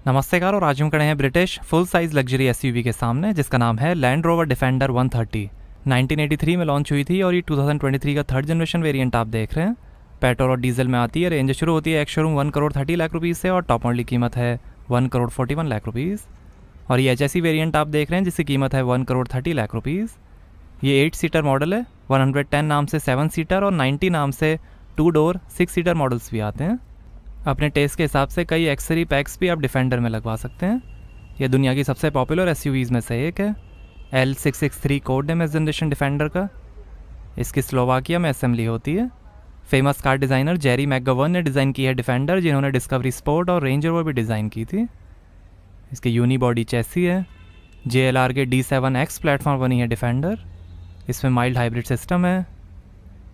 नमस्तेकार और आज हम खड़े हैं British full size luxury SUV के सामने जिसका नाम है लैंड रोवर डिफेंडर 130। 1983 में लॉन्च हुई थी और ये 2023 का थर्ड जनरेशन वेरिएंट आप देख रहे हैं। पेट्रोल और डीजल में आती है। रेंज शुरू होती है एक्स शोरूम 1,30,00,000 से और टॉप मॉडल की कीमत है 1,41,00,000। और ये एचएसई वेरिएंट आप देख रहे हैं जिसकी कीमत है 1,30,00,000। ये 8 सीटर मॉडल है। 110 नाम से 7 सीटर और 90 नाम से 2 डोर 6 सीटर मॉडल्स भी आते हैं। अपने टेस्ट के हिसाब से कई एक्सेसरी पैक्स भी आप डिफेंडर में लगवा सकते हैं। यह दुनिया की सबसे पॉपुलर एसयूवीज़ में से एक है। L663 कोड नेम इस जनरेशन डिफेंडर का। इसकी स्लोवाकिया में असेंबली होती है। Famous car designer Jerry McGovern ने डिज़ाइन की है डिफेंडर, जिन्होंने डिस्कवरी स्पोर्ट और रेंज रोवर भी डिज़ाइन की थी। इसकी यूनी बॉडी चैसी है। JLR के D7X प्लेटफॉर्म बनी है डिफेंडर। इसमें माइल्ड हाइब्रिड सिस्टम है।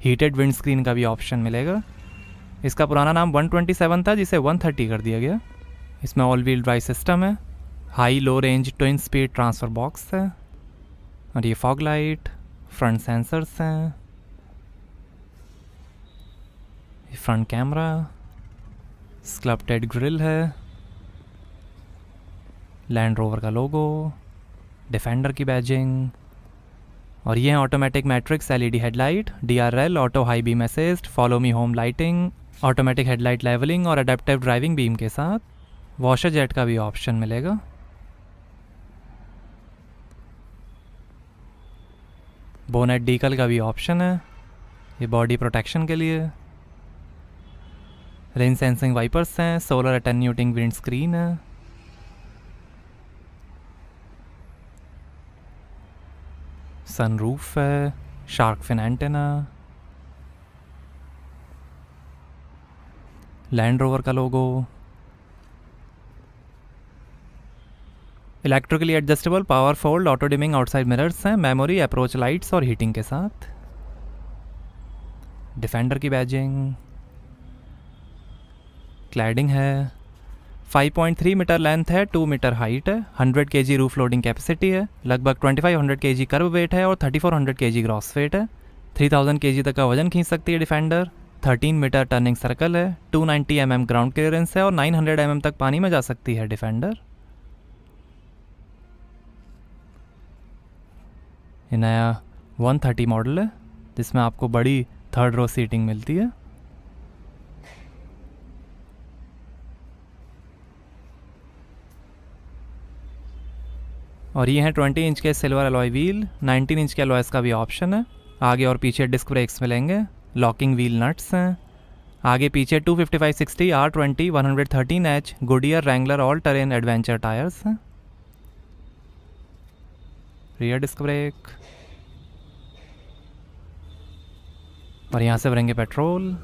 हीटेड विंड स्क्रीन का भी ऑप्शन मिलेगा। इसका पुराना नाम 127 था जिसे 130 कर दिया गया। इसमें ऑल व्हील ड्राइव सिस्टम है। High low range twin speed transfer box है और ये फॉग लाइट, फ्रंट सेंसर्स हैं, फ्रंट कैमरा, स्कल्पटेड ग्रिल है, लैंड रोवर का लोगो, डिफेंडर की बैजिंग और ये है automatic matrix LED headlight, DRL auto high beam assist, follow me home lighting, automatic headlight levelling और अडेप्टिव ड्राइविंग बीम के साथ। वॉशर जेट का भी ऑप्शन मिलेगा। बोनेट डीकल का भी ऑप्शन है, ये बॉडी प्रोटेक्शन के लिए। रेन सेंसिंग वाइपर्स हैं, सोलर अटेन्यूटिंग विंड स्क्रीन है। सनरूफ है, shark fin antenna, Land Rover का logo, electrically adjustable power fold auto dimming outside mirrors हैं, मेमोरी, अप्रोच लाइट्स और हीटिंग के साथ। डिफेंडर की बैजिंग, क्लैडिंग है। 5.3 मीटर लेंथ है, 2 मीटर हाइट है, 100 kg रूफ लोडिंग कैपेसिटी है, लगभग 2500 kg कर्व वेट है और 3400 kg ग्रॉस वेट है। 3000 kg तक का वजन खींच सकती है डिफेंडर। 13 मीटर टर्निंग सर्कल है, 290 mm ग्राउंड क्लियरेंस है और 900 mm तक पानी में जा सकती है डिफेंडर। ये नया 130 मॉडल है जिसमें आपको बड़ी थर्ड रो सीटिंग मिलती है। और ये हैं 20 इंच के सिल्वर अलॉय व्हील, 19 इंच के अलॉयस का भी ऑप्शन है। आगे और पीछे डिस्क ब्रेक्स मिलेंगे, लॉकिंग व्हील नट्स हैं। आगे पीछे 255/60 R20 113H Goodyear Wrangler all terrain adventure tyres हैं। रियर डिस्क ब्रेक और यहाँ से भरेंगे पेट्रोल।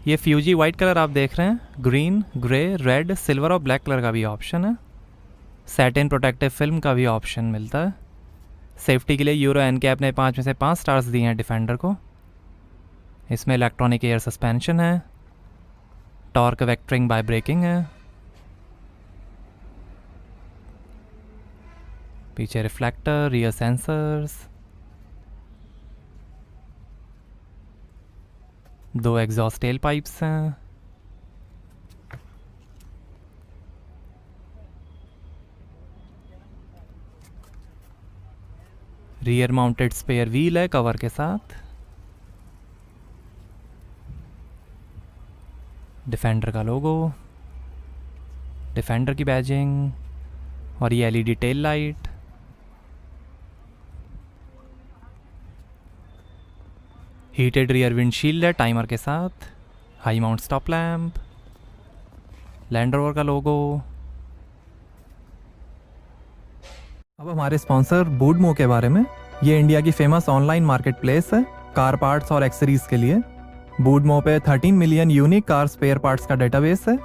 ये फ्यूजी वाइट कलर आप देख रहे हैं, ग्रीन, ग्रे, रेड, सिल्वर और ब्लैक कलर का भी ऑप्शन है। सैटिन प्रोटेक्टिव फिल्म का भी ऑप्शन मिलता है। सेफ्टी के लिए यूरो NCAP ने 5 में से 5 स्टार्स दिए हैं डिफेंडर को। इसमें इलेक्ट्रॉनिक एयर सस्पेंशन है, टॉर्क वेक्टरिंग बाय ब्रेकिंग है, पीछे reflector, rear sensors, 2 exhaust tell pipes हैं, रियर माउंटेड स्पेयर व्हील है कवर के साथ। डिफेंडर का लोगो, डिफेंडर की बैजिंग और ये LED tail light. Heated rear windshield है टाइमर के साथ, high mount stop lamp, land Rover का लोगो। अब हमारे स्पॉन्सर बूडमो के बारे में। ये इंडिया की फेमस ऑनलाइन मार्केट प्लेस है कार पार्ट्स और एक्सेसरीज के लिए। बूडमो पे 13 million unique car spare parts का डेटाबेस है,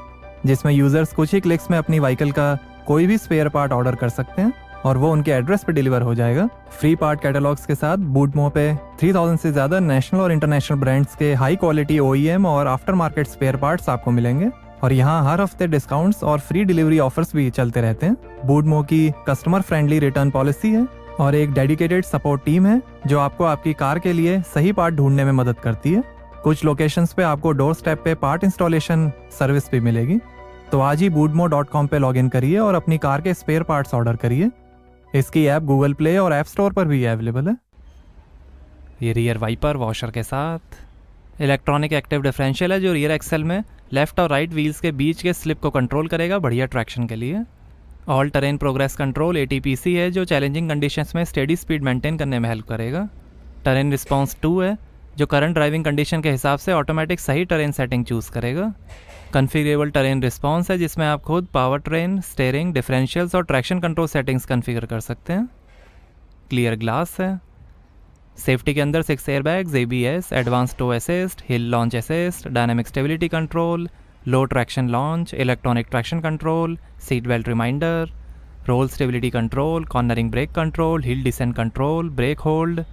जिसमें यूजर्स कुछ ही क्लिक्स में अपनी व्हीकल का कोई भी स्पेयर पार्ट ऑर्डर कर सकते हैं और वो उनके एड्रेस पे डिलीवर हो जाएगा। फ्री पार्ट कैटलॉग्स के साथ बूडमो पे 3000 से ज़्यादा नेशनल और इंटरनेशनल ब्रांड्स के हाई क्वालिटी OEM और आफ्टर मार्केट स्पेयर पार्ट्स आपको मिलेंगे। और यहाँ हर हफ्ते डिस्काउंट्स और फ्री डिलीवरी ऑफर्स भी चलते रहते हैं। बूडमो की कस्टमर फ्रेंडली रिटर्न पॉलिसी है और एक डेडिकेटेड सपोर्ट टीम है जो आपको आपकी कार के लिए सही पार्ट ढूंढने में मदद करती है। कुछ लोकेशंस पे आपको डोर स्टेप पे पार्ट इंस्टॉलेशन सर्विस भी मिलेगी। तो आज ही boodmo.com पे लॉगिन करिए और अपनी कार के स्पेयर पार्ट्स ऑर्डर करिए। इसकी ऐप गूगल प्ले और ऐप स्टोर पर भी अवेलेबल है। ये रियर वाइपर वॉशर के साथ इलेक्ट्रॉनिक एक्टिव डिफरेंशियल है जो रियर एक्सेल में लेफ्ट और राइट व्हील्स के बीच के स्लिप को कंट्रोल करेगा बढ़िया ट्रैक्शन के लिए। All terrain progress control ATPC है जो चैलेंजिंग कंडीशंस में स्टेडी स्पीड मेंटेन करने में हेल्प करेगा। टेरेन रिस्पॉन्स 2 है जो करंट ड्राइविंग कंडीशन के हिसाब से ऑटोमेटिक सही टेरेन सेटिंग चूज़ करेगा। कन्फिगरेबल टेरेन रिस्पॉन्स है जिसमें आप खुद पावर ट्रेन, स्टेयरिंग, डिफरेंशियल्स और ट्रैक्शन कंट्रोल सेटिंग्स कन्फिगर कर सकते हैं। क्लियर ग्लास है। सेफ्टी के अंदर 6 airbags, ABS, advance tow assist, hill launch assist, dynamic stability control, low traction launch, electronic traction control, seat belt reminder, roll stability control, cornering brake control, hill descent control, brake hold,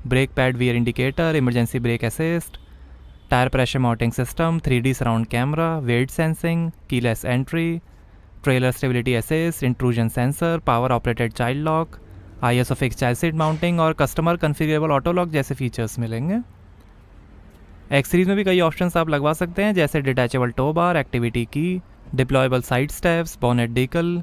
brake pad wear indicator, emergency brake assist, tyre pressure monitoring system, 3D surround camera, weight sensing, keyless entry, trailer stability assist, intrusion sensor, power operated child lock, ISO fix child seat mounting और customer कन्फिगरेबल auto lock जैसे features मिलेंगे। X series में भी कई options आप लगवा सकते हैं जैसे डिटैचेबल टो बार, एक्टिविटी की, deployable side steps, bonnet decal,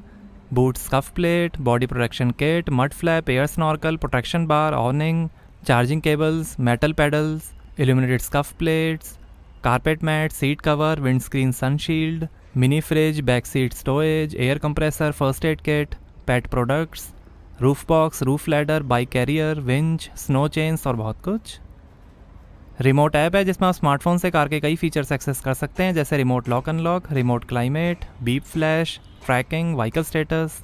boot scuff plate, body protection kit, mud flap, air snorkel, protection bar, awning, charging cables, metal pedals, illuminated scuff plates, carpet mat, seat cover, windscreen sunshield, mini fridge, back seat storage, air compressor, first aid kit, pet products, roof box, roof ladder, bike career, winch, snow chains और बहुत कुछ। Remote app है जिसमें आप smartphone से car के कई features access कर सकते हैं जैसे remote lock unlock, remote climate, beep flash, tracking, vehicle status,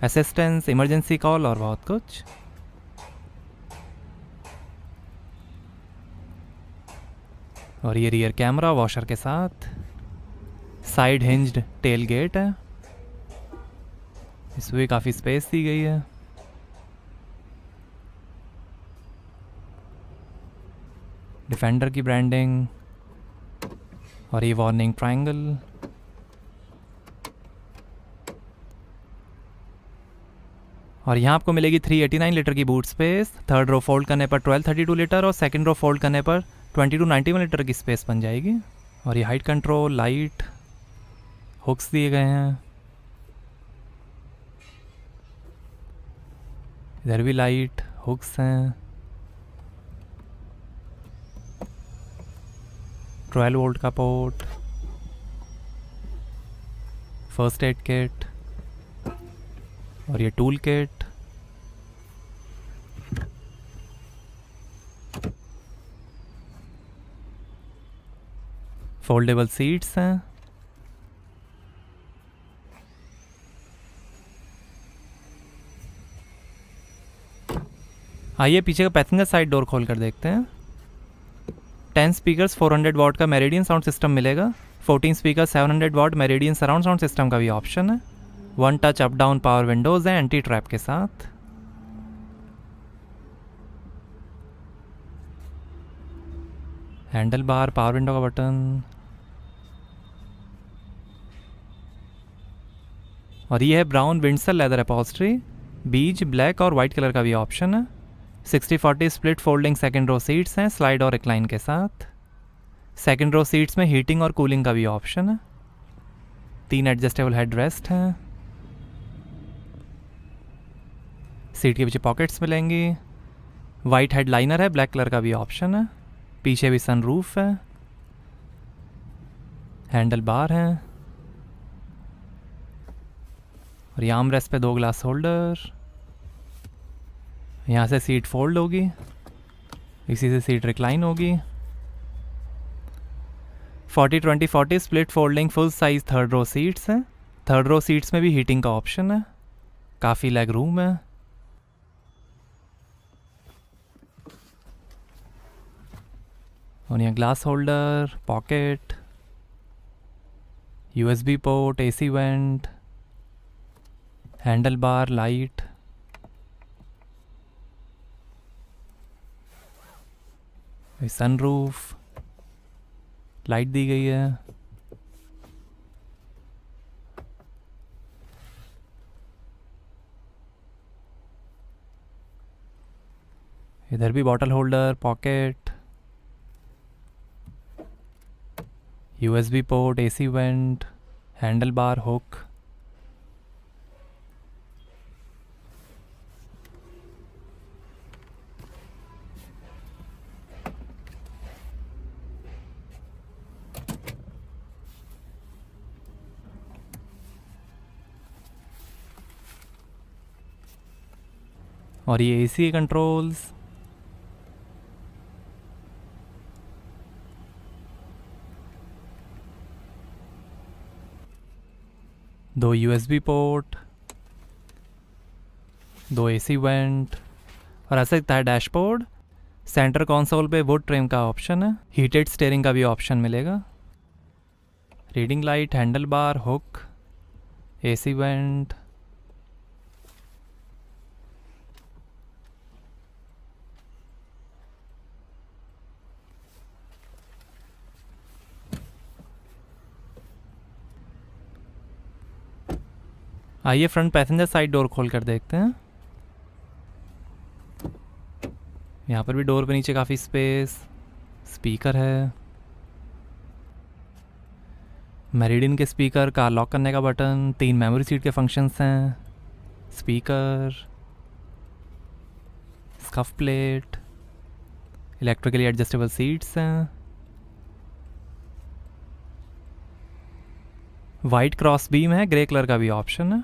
assistance, emergency call और बहुत कुछ। और ये रियर कैमरा वॉशर के साथ साइड हिंज्ड टेल गेट है, इसमें भी काफ़ी स्पेस दी गई है। डिफेंडर की ब्रांडिंग और ये वार्निंग ट्रायंगल। और यहाँ आपको मिलेगी 389 लीटर की boot space. Third row fold करने पर 1232 लीटर और सेकंड रो फोल्ड करने पर 2291 लीटर की स्पेस बन जाएगी। और ये हाइट कंट्रोल, लाइट, हुक्स दिए गए हैं, इधर भी लाइट, हुक्स हैं, 12 वोल्ट का पोर्ट, फर्स्ट एड किट और ये टूल किट। फोल्डेबल सीट्स हैं। आइए पीछे का पैसेंजर साइड डोर खोल कर देखते हैं। 10 स्पीकर्स 400 वॉट का मेरिडियन साउंड सिस्टम मिलेगा। 14 speaker 700 watt Meridian surround sound system का भी ऑप्शन है। 1 touch up down power windows है एंटी ट्रैप के साथ। हैंडल बार, पावर विंडो का बटन। और ये है brown Windsor leather upholstery. Beige, black और वाइट कलर का भी ऑप्शन है। 60-40 split folding second row seats हैं स्लाइड और रिक्लाइन के साथ। सेकंड रो सीट्स में हीटिंग और कूलिंग का भी ऑप्शन है। 3 एडजस्टेबल हेड रेस्ट हैं। सीट के पीछे पॉकेट्स मिलेंगी। वाइट हेड लाइनर है, ब्लैक कलर का भी ऑप्शन है। पीछे भी सनरूफ है। हैंडल बार है और यहाँ आर्मरेस्ट पे 2 ग्लास होल्डर। यहाँ से सीट फोल्ड होगी, इसी से सीट रिक्लाइन होगी। 40-20-40 split folding full size third row seats हैं। थर्ड रो सीट्स में भी हीटिंग का ऑप्शन है। काफ़ी लेग रूम है। और यहाँ glass holder, pocket, USB port, AC vent, handle bar, light. Sunroof, light दी गई है। इधर भी bottle holder, pocket. USB port, AC vent, handle bar, hook. और ये AC के कंट्रोल्स। दो USB पोर्ट, दो AC वेंट, और ऐसा दिखता है डैशबोर्ड। सेंटर कंसोल पे वुड ट्रिम का ऑप्शन है, हीटेड स्टीयरिंग का भी ऑप्शन मिलेगा। Reading light, handle bar, hook, AC vent. आइए फ्रंट पैसेंजर साइड डोर खोल कर देखते हैं। यहाँ पर भी डोर पे नीचे काफ़ी स्पेस, स्पीकर है, मेरिडियन के स्पीकर, कार लॉक करने का बटन, 3 मेमोरी सीट के फंक्शंस हैं, speaker, scuff plate, electrically adjustable seats हैं, वाइट क्रॉस बीम है, ग्रे कलर का भी ऑप्शन है।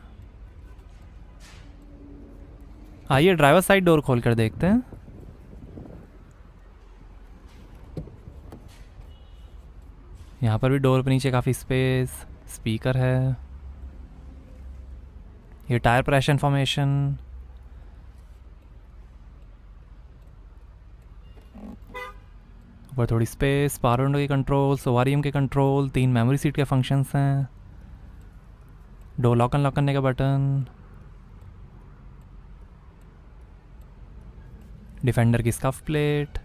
आइए ड्राइवर साइड डोर खोल कर देखते हैं। यहाँ पर भी डोर पे नीचे काफ़ी स्पेस, स्पीकर है, ये टायर प्रेशर इन्फॉर्मेशन, ऊपर थोड़ी स्पेस, पावर विंडो के कंट्रोल्स, ओआरईएम के कंट्रोल, 3 मेमोरी सीट के फंक्शंस हैं, डोर लॉक अनलॉक करने का बटन, डिफेंडर की स्कफ प्लेट,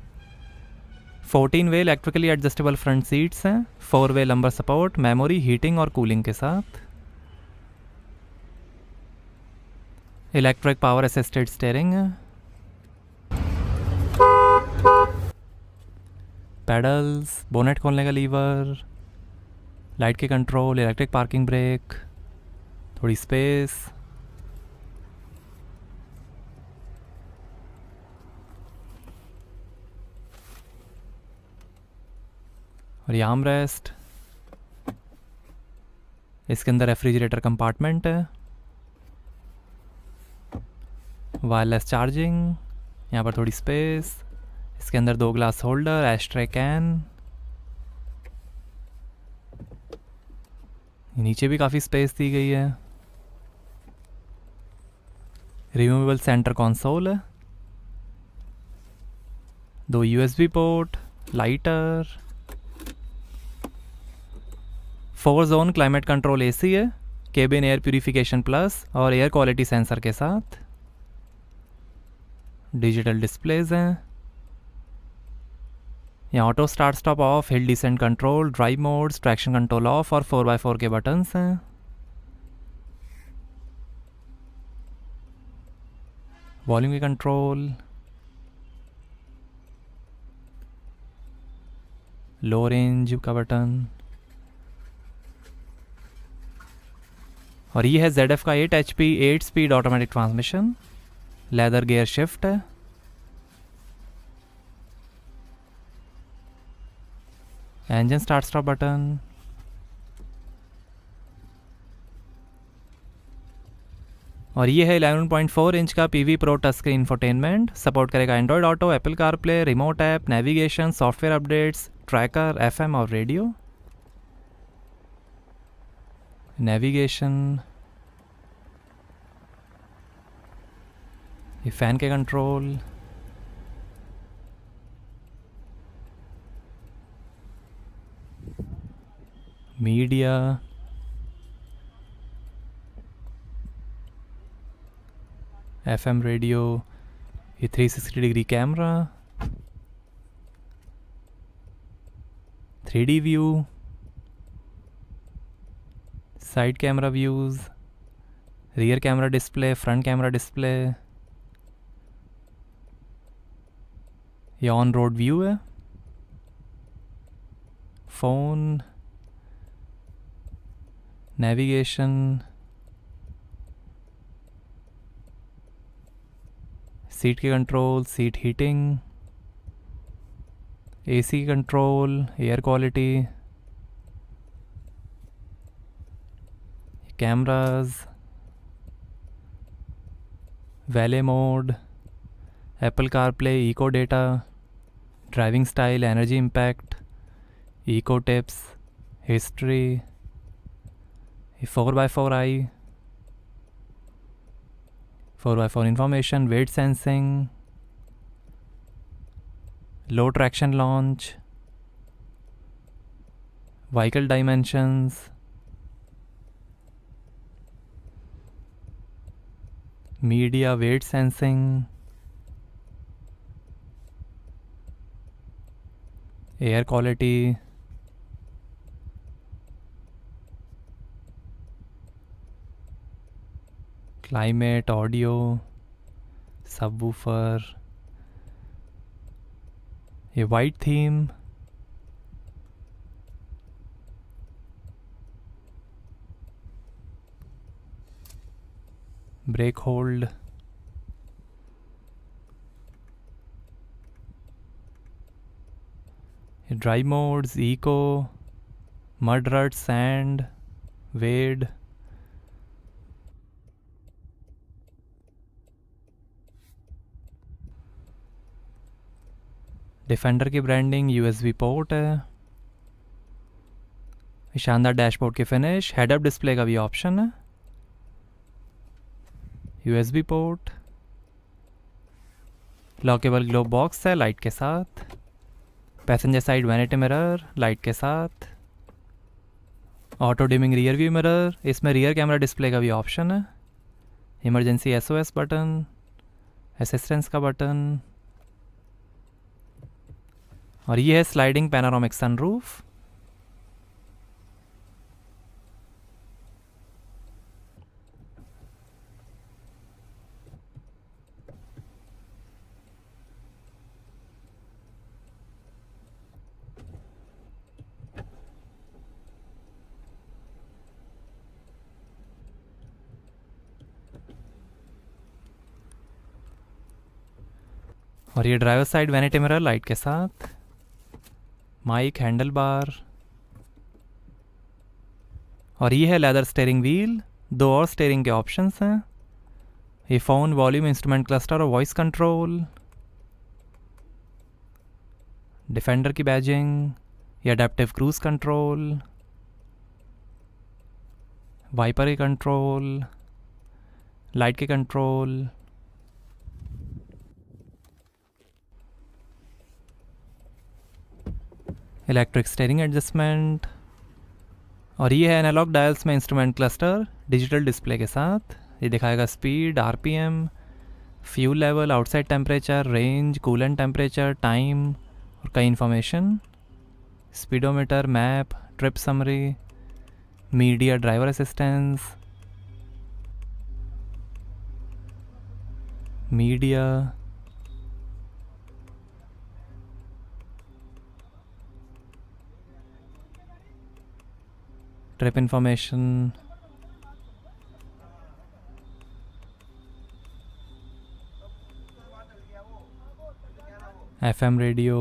14 वे इलेक्ट्रिकली एडजस्टेबल फ्रंट सीट्स हैं, 4 वे लंबर सपोर्ट, मेमोरी, हीटिंग और कूलिंग के साथ, इलेक्ट्रिक पावर असिस्टेड स्टीयरिंग है, पेडल्स, बोनेट खोलने का लीवर, लाइट के कंट्रोल, इलेक्ट्रिक पार्किंग ब्रेक, थोड़ी स्पेस, और ये आर्म रेस्ट। इसके अंदर रेफ्रिजरेटर कंपार्टमेंट है, वायरलेस चार्जिंग, यहाँ पर थोड़ी स्पेस, इसके अंदर 2 ग्लास होल्डर, एस्ट्रे कैन, नीचे भी काफ़ी स्पेस दी गई है, रिमूवेबल सेंटर कंसोल है, 2 USB port, lighter, 4 zone climate control AC है, केबिन एयर प्यूरिफिकेशन प्लस और एयर क्वालिटी सेंसर के साथ, डिजिटल डिस्प्लेज हैं, यहाँ auto start stop of, hill descent control, drive modes, traction control of और 4x4 के buttons हैं, वॉल्यूम के कंट्रोल, लो रेंज का बटन, और ये है ZF का 8 HP 8 speed automatic transmission, leather gear shift है, इंजन स्टार्ट स्टॉप बटन, और ये है 11.4 इंच का PV Pro touch screen infotainment, support करेगा Android Auto, Apple CarPlay, remote app, navigation, software updates, tracker, FM और रेडियो, नेविगेशन, ये fan के control, media, FM radio, ये 360 degree camera, 3D view, side camera views, rear camera display, front camera display, ये on road view है, phone, navigation, seat के control, seat heating, AC control, air quality, cameras, valet mode, Apple CarPlay, eco data, driving style, energy impact, eco tips, history, 4x4 I, 4x4 information, wade sensing, low traction launch, vehicle dimensions, media wade sensing, air quality, climate, audio, subwoofer, ये white theme, brake hold, drive modes, eco, mud rut, sand, wade, Defender की branding, USB port है, शानदार dashboard की finish, head up display का भी option है, USB port, lockable globe box है light के साथ, passenger side vanity mirror light के साथ, auto dimming rear view mirror, इसमें रियर कैमरा डिस्प्ले का भी ऑप्शन है, इमरजेंसी एसओएस बटन, असिस्टेंस का बटन, और ये है स्लाइडिंग पैनारोमिक सनरूफ। और ये driver side vanity mirror light के साथ, माइक, हैंडल बार, और ये है लेदर स्टीयरिंग व्हील, दो और स्टीयरिंग के ऑप्शंस हैं, ये फ़ोन, वॉल्यूम, इंस्ट्रूमेंट क्लस्टर और वॉइस कंट्रोल, डिफेंडर की बैजिंग, ये अडेप्टिव क्रूज कंट्रोल, वाइपर के कंट्रोल, लाइट के कंट्रोल, इलेक्ट्रिक स्टीयरिंग एडजस्टमेंट, और ये है एनालॉग डायल्स में इंस्ट्रूमेंट क्लस्टर डिजिटल डिस्प्ले के साथ, ये दिखाएगा speed, RPM, fuel level, outside temperature, range, coolant temperature, time और कई information, speedometer, map, trip summary, media, driver assistance, media, trip information, FM radio,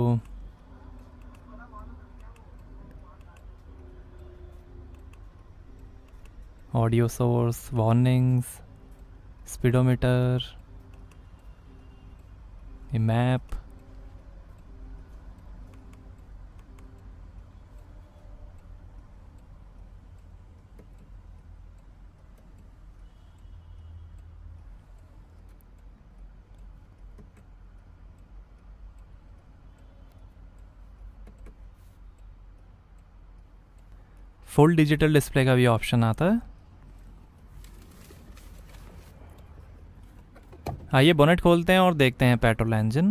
audio source, warnings, speedometer, ये map, full digital display का भी option आता है। आइए bonnet खोलते हैं और देखते हैं पेट्रोल इंजन।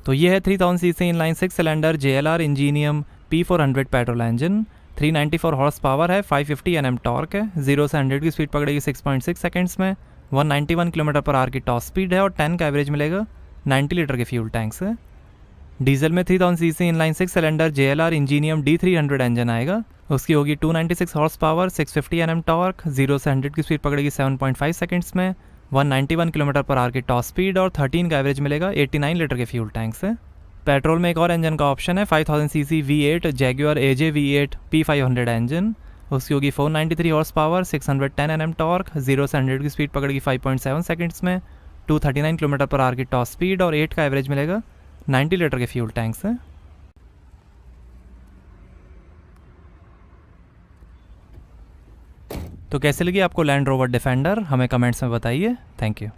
तो ये है 3000 CC inline 6 cylinder JLR Ingenium P400 petrol engine, 394 horse power है, 550 Nm टॉर्क है, 0 से 100 की स्पीड पकड़ेगी 6.6 सेकंड्स में, 191 km/h की टॉप स्पीड है और 10 का एवरेज मिलेगा 90 लीटर के फ्यूल टैंक से। डीजल में 3000 CC inline 6 cylinder JLR Ingenium D300 engine आएगा। उसकी होगी 296 हॉर्स पावर, 650 Nm टॉर्क, 0 से 100 की स्पीड पकड़ेगी 7.5 सेकंड्स में, 191 किलोमीटर पर आवर की टॉप स्पीड और 13 का एवरेज मिलेगा 89 लीटर के फ्यूल टैंक से। पेट्रोल में एक और इंजन का ऑप्शन है 5000 CC V8 Jaguar AJ V8 P500 engine. उसकी होगी 493 हॉर्स पावर, 610 Nm टॉर्क, 0 से 100 की स्पीड पकड़ेगी 5.7 सेकंड्स में, 239 किलोमीटर पर आवर की टॉप स्पीड और 8 का एवरेज मिलेगा 90 लीटर के फ्यूल टैंक से। तो कैसे लगी आपको लैंड रोवर डिफेंडर, हमें कमेंट्स में बताइए। Thank you.